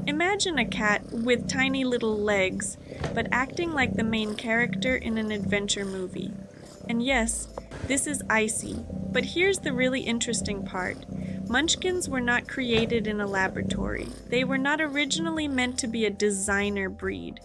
Imagine a cat with tiny little legs, but acting like the main character in an adventure movie. And yes, this is Icy, but here's the really interesting part. Munchkins were not created in a laboratory. They were not originally meant to be a designer breed.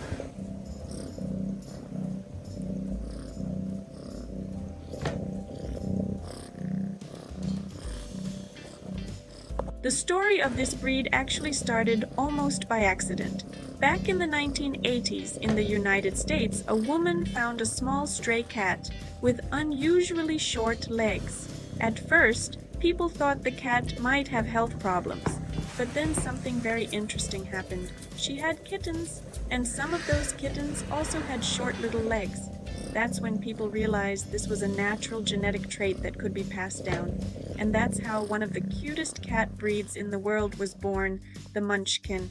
The story of this breed actually started almost by accident. Back in the 1980s in the United States, a woman found a small stray cat with unusually short legs. At first, people thought the cat might have health problems, but then something very interesting happened. She had kittens, and some of those kittens also had short little legs. That's when people realized this was a natural genetic trait that could be passed down. And that's how one of the cutest cat breeds in the world was born, the Munchkin.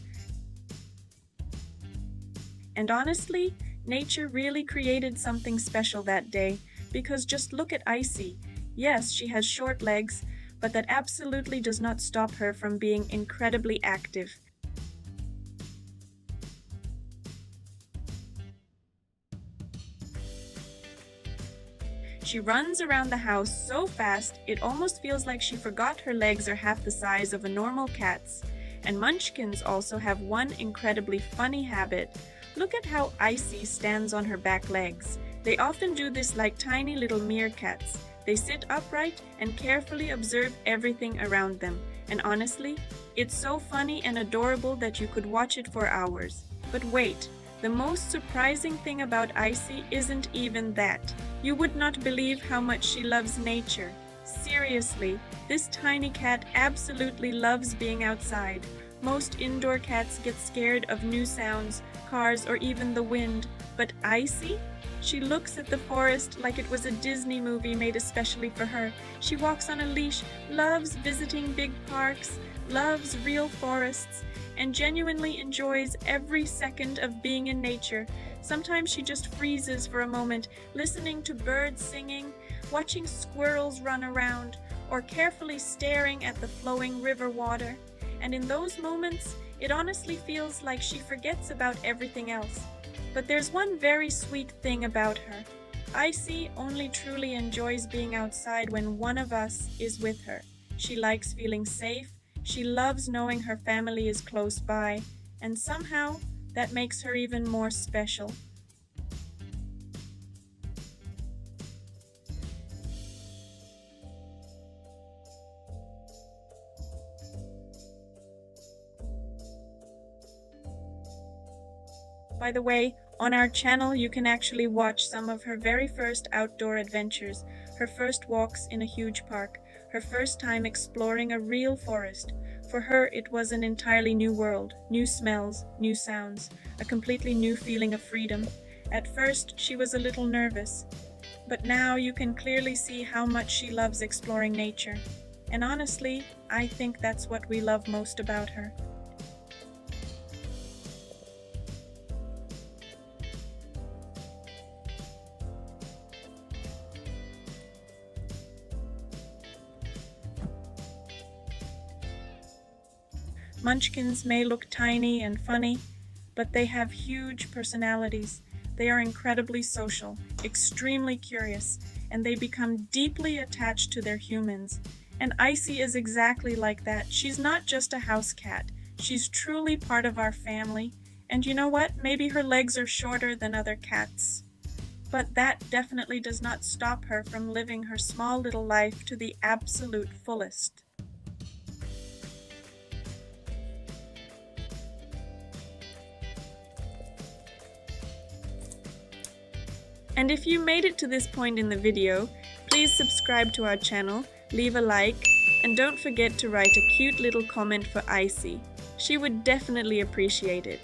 And honestly, nature really created something special that day, because just look at Icy. Yes, she has short legs, but that absolutely does not stop her from being incredibly active. She runs around the house so fast, it almost feels like she forgot her legs are half the size of a normal cat's. And Munchkins also have one incredibly funny habit. Look at how Icy stands on her back legs. They often do this like tiny little meerkats. They sit upright and carefully observe everything around them. And honestly, it's so funny and adorable that you could watch it for hours. But wait, the most surprising thing about Icy isn't even that. You would not believe how much she loves nature. Seriously, this tiny cat absolutely loves being outside. Most indoor cats get scared of new sounds, cars, or even the wind. But Icy? She looks at the forest like it was a Disney movie made especially for her. She walks on a leash, loves visiting big parks, loves real forests, and genuinely enjoys every second of being in nature. Sometimes she just freezes for a moment, listening to birds singing, watching squirrels run around, or carefully staring at the flowing river water. And in those moments, it honestly feels like she forgets about everything else. But there's one very sweet thing about her. Icy only truly enjoys being outside when one of us is with her. She likes feeling safe, she loves knowing her family is close by, and somehow that makes her even more special. By the way, on our channel you can actually watch some of her very first outdoor adventures, her first walks in a huge park, her first time exploring a real forest. For her, it was an entirely new world, new smells, new sounds, a completely new feeling of freedom. At first, she was a little nervous, but now you can clearly see how much she loves exploring nature. And honestly, I think that's what we love most about her. Munchkins may look tiny and funny, but they have huge personalities. They are incredibly social, extremely curious, and they become deeply attached to their humans. And Icy is exactly like that. She's not just a house cat. She's truly part of our family. And you know what? Maybe her legs are shorter than other cats. But that definitely does not stop her from living her small little life to the absolute fullest. And if you made it to this point in the video, please subscribe to our channel, leave a like, and don't forget to write a cute little comment for Icy. She would definitely appreciate it.